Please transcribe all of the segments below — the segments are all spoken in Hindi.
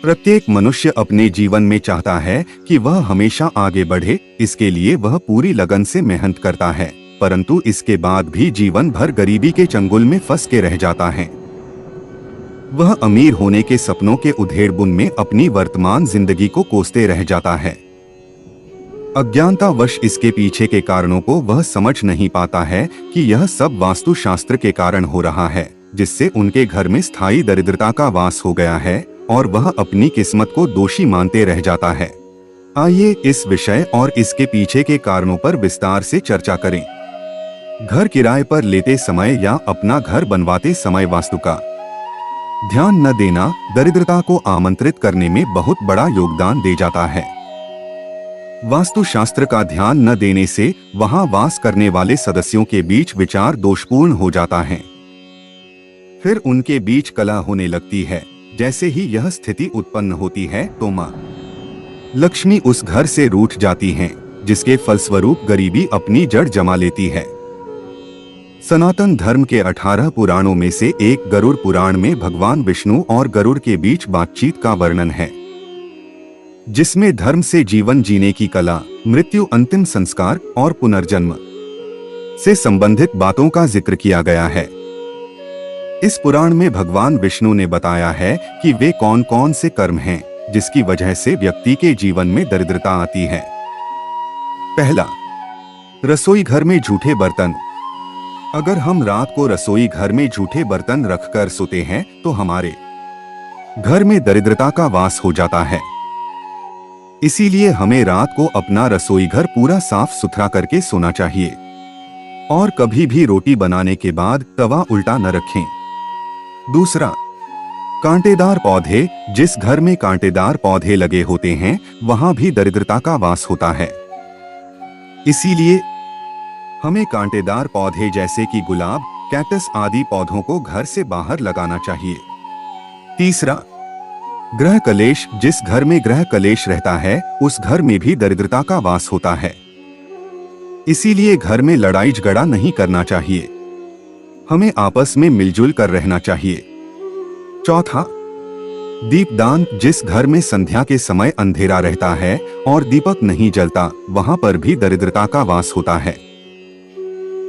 प्रत्येक मनुष्य अपने जीवन में चाहता है कि वह हमेशा आगे बढ़े, इसके लिए वह पूरी लगन से मेहनत करता है, परंतु इसके बाद भी जीवन भर गरीबी के चंगुल में फंस के रह जाता है। वह अमीर होने के सपनों के उधेड़बुन में अपनी वर्तमान जिंदगी को कोसते रह जाता है। अज्ञानतावश इसके पीछे के कारणों को वह समझ नहीं पाता है कि यह सब वास्तुशास्त्र के कारण हो रहा है, जिससे उनके घर में स्थायी दरिद्रता का वास हो गया है और वह अपनी किस्मत को दोषी मानते रह जाता है। आइए इस विषय और इसके पीछे के कारणों पर विस्तार से चर्चा करें। घर किराए पर लेते समय या अपना घर बनवाते समय वास्तु का ध्यान न देना दरिद्रता को आमंत्रित करने में बहुत बड़ा योगदान दे जाता है। वास्तुशास्त्र का ध्यान न देने से वहां वास करने वाले सदस्यों के बीच विचार दोषपूर्ण हो जाता है। फिर उनके बीच कलह होने लगती है। जैसे ही यह स्थिति उत्पन्न होती है तो मां लक्ष्मी उस घर से रूठ जाती हैं, जिसके फलस्वरूप गरीबी अपनी जड़ जमा लेती है। सनातन धर्म के 18 पुराणों में से एक गरुड़ पुराण में भगवान विष्णु और गरुड़ के बीच बातचीत का वर्णन है, जिसमें धर्म से जीवन जीने की कला, मृत्यु, अंतिम संस्कार और पुनर्जन्म से संबंधित बातों का जिक्र किया गया है। इस पुराण में भगवान विष्णु ने बताया है कि वे कौन कौन से कर्म हैं जिसकी वजह से व्यक्ति के जीवन में दरिद्रता आती है। पहला, रसोई घर में झूठे बर्तन। अगर हम रात को रसोई घर में झूठे बर्तन रखकर सोते हैं तो हमारे घर में दरिद्रता का वास हो जाता है। इसीलिए हमें रात को अपना रसोई घर पूरा साफ सुथरा करके सोना चाहिए और कभी भी रोटी बनाने के बाद तवा उल्टा न रखें। दूसरा, कांटेदार पौधे। जिस घर में कांटेदार पौधे लगे होते हैं वहां भी दरिद्रता का वास होता है। इसीलिए हमें कांटेदार पौधे जैसे कि गुलाब, कैक्टस आदि पौधों को घर से बाहर लगाना चाहिए। तीसरा, ग्रह कलेश। जिस घर में ग्रह कलेश रहता है उस घर में भी दरिद्रता का वास होता है। इसीलिए घर में लड़ाई झगड़ा नहीं करना चाहिए, हमें आपस में मिलजुल कर रहना चाहिए। चौथा, दीपदान। जिस घर में संध्या के समय अंधेरा रहता है और दीपक नहीं जलता वहां पर भी दरिद्रता का वास होता है।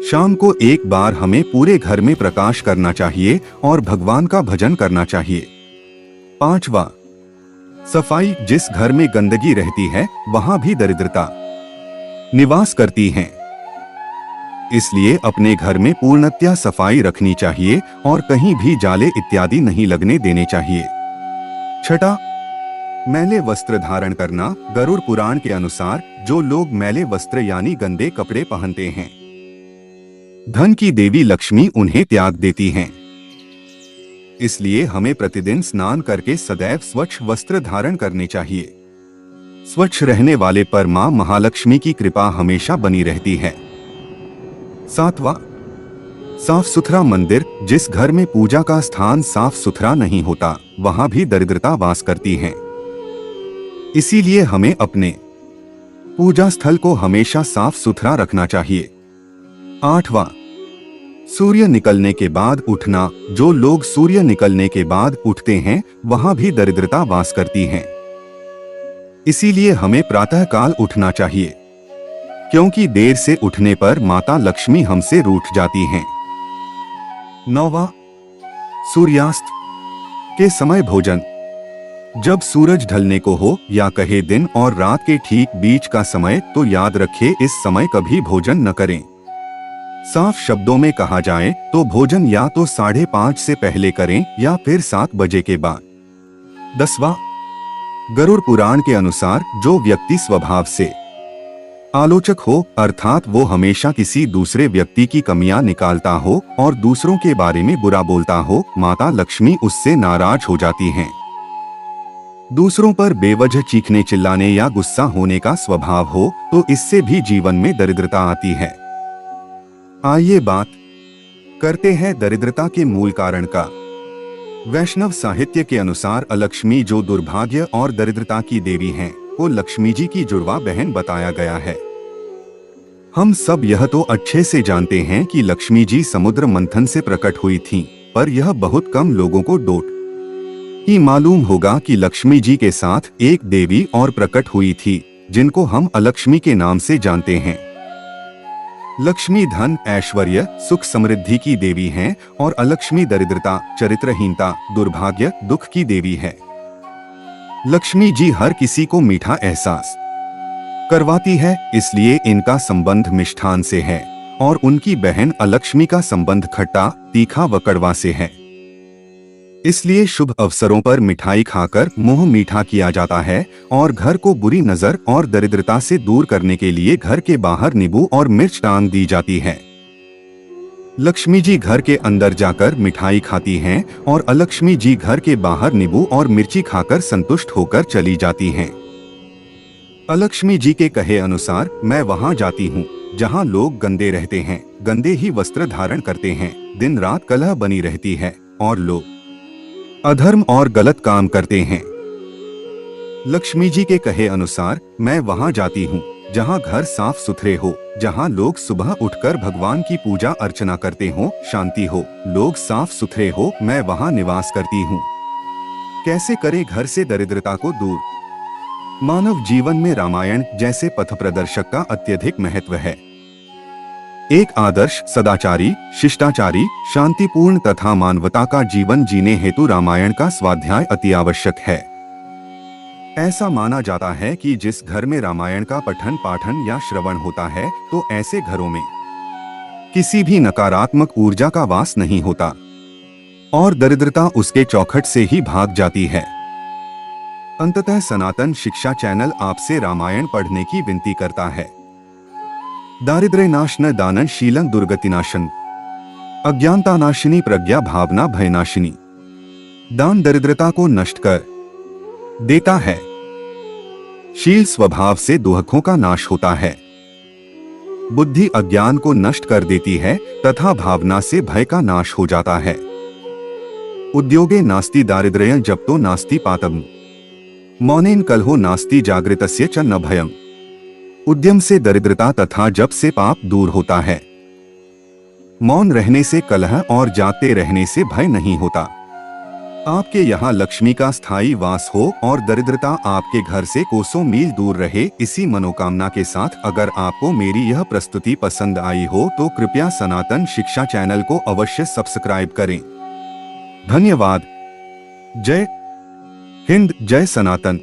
शाम को एक बार हमें पूरे घर में प्रकाश करना चाहिए और भगवान का भजन करना चाहिए। पांचवा, सफाई। जिस घर में गंदगी रहती है वहां भी दरिद्रता निवास करती है। इसलिए अपने घर में पूर्णतया सफाई रखनी चाहिए और कहीं भी जाले इत्यादि नहीं लगने देने चाहिए। छठा, मैले वस्त्र धारण करना। गरुड़ पुराण के अनुसार जो लोग मैले वस्त्र यानी गंदे कपड़े पहनते हैं, धन की देवी लक्ष्मी उन्हें त्याग देती हैं। इसलिए हमें प्रतिदिन स्नान करके सदैव स्वच्छ वस्त्र धारण करने चाहिए। स्वच्छ रहने वाले पर मां महालक्ष्मी की कृपा हमेशा बनी रहती है। सातवां, साफ सुथरा मंदिर। जिस घर में पूजा का स्थान साफ सुथरा नहीं होता वहां भी दरिद्रता वास करती है। इसीलिए हमें अपने पूजा स्थल को हमेशा साफ सुथरा रखना चाहिए। आठवां, सूर्य निकलने के बाद उठना। जो लोग सूर्य निकलने के बाद उठते हैं वहां भी दरिद्रता वास करती है। इसीलिए हमें प्रातःकाल उठना चाहिए, क्योंकि देर से उठने पर माता लक्ष्मी हमसे रूठ जाती हैं। नौवां, सूर्यास्त के समय भोजन। जब सूरज ढलने को हो या कहे दिन और रात के ठीक बीच का समय, तो याद रखें इस समय कभी भोजन न करें। साफ शब्दों में कहा जाए तो भोजन या तो 5:30 से पहले करें या फिर 7 बजे के बाद। 10वां, गरुड़ पुराण के अनुसार जो व्यक्ति स्वभाव से आलोचक हो, अर्थात वो हमेशा किसी दूसरे व्यक्ति की कमियां निकालता हो और दूसरों के बारे में बुरा बोलता हो, माता लक्ष्मी उससे नाराज हो जाती हैं। दूसरों पर बेवजह चीखने चिल्लाने या गुस्सा होने का स्वभाव हो तो इससे भी जीवन में दरिद्रता आती है। आइए बात करते हैं दरिद्रता के मूल कारण का। वैष्णव साहित्य के अनुसार अलक्ष्मी जो दुर्भाग्य और दरिद्रता की देवी हैं, को लक्ष्मी जी की जुड़वा बहन बताया गया है। हम सब यह तो अच्छे से जानते हैं कि लक्ष्मी जी समुद्र मंथन से प्रकट हुई थीं, पर यह बहुत कम लोगों को डोट कि मालूम होगा कि लक्ष्मी जी के साथ एक देवी और प्रकट हुई थी जिनको हम अलक्ष्मी के नाम से जानते हैं। लक्ष्मी धन, ऐश्वर्य, सुख, समृद्धि की देवी हैं और अलक्ष्मी दरिद्रता, चरित्रहीनता, दुर्भाग्य, दुख की देवी है। लक्ष्मी जी हर किसी को मीठा एहसास करवाती है, इसलिए इनका संबंध मिष्ठान से है और उनकी बहन अलक्ष्मी का संबंध खट्टा, तीखा व कड़वा से है। इसलिए शुभ अवसरों पर मिठाई खाकर मुंह मीठा किया जाता है और घर को बुरी नजर और दरिद्रता से दूर करने के लिए घर के बाहर नींबू और मिर्च टांग दी जाती है। लक्ष्मी जी घर के अंदर जाकर मिठाई खाती हैं और अलक्ष्मी जी घर के बाहर नींबू और मिर्ची खाकर संतुष्ट होकर चली जाती हैं। अलक्ष्मी जी के कहे अनुसार मैं वहां जाती हूँ जहाँ लोग गंदे रहते हैं, गंदे ही वस्त्र धारण करते हैं, दिन रात कलह बनी रहती है और लोग अधर्म और गलत काम करते हैं। लक्ष्मी जी के कहे अनुसार मैं वहां जाती हूँ जहां घर साफ सुथरे हो, जहां लोग सुबह उठकर भगवान की पूजा अर्चना करते हो, शांति हो, लोग साफ सुथरे हो, मैं वहां निवास करती हूँ। कैसे करे घर से दरिद्रता को दूर? मानव जीवन में रामायण जैसे पथ प्रदर्शक का अत्यधिक महत्व है। एक आदर्श, सदाचारी, शिष्टाचारी, शांतिपूर्ण तथा मानवता का जीवन जीने हेतु रामायण का स्वाध्याय अति आवश्यक है। ऐसा माना जाता है कि जिस घर में रामायण का पठन पाठन या श्रवण होता है तो ऐसे घरों में किसी भी नकारात्मक ऊर्जा का वास नहीं होता और दरिद्रता उसके चौखट से ही भाग जाती है। अंततः सनातन शिक्षा चैनल आपसे रामायण पढ़ने की विनती करता है। दारिद्र्य नाशन दानन शीलं दुर्गतिनाशन, अज्ञानता नाशिनी प्रज्ञा भावना भयनाशिनी। दान दरिद्रता को नष्ट कर देता है, शील स्वभाव से दुखों का नाश होता है, बुद्धि अज्ञान को नष्ट कर देती है तथा भावना से भय का नाश हो जाता है। उद्योगे नास्ति दारिद्र्यं जप्तो नास्ति पातम्, मौनेन कलहो नास्ति जागृतस्य च न भयम्। उद्यम से दरिद्रता तथा जप से पाप दूर होता है। मौन रहने से कलह और जागते रहने से भय नहीं होता। आपके यहाँ लक्ष्मी का स्थायी वास हो और दरिद्रता आपके घर से कोसों मील दूर रहे, इसी मनोकामना के साथ अगर आपको मेरी यह प्रस्तुति पसंद आई हो तो कृपया सनातन शिक्षा चैनल को अवश्य सब्सक्राइब करें। धन्यवाद। जय हिंद, जय सनातन।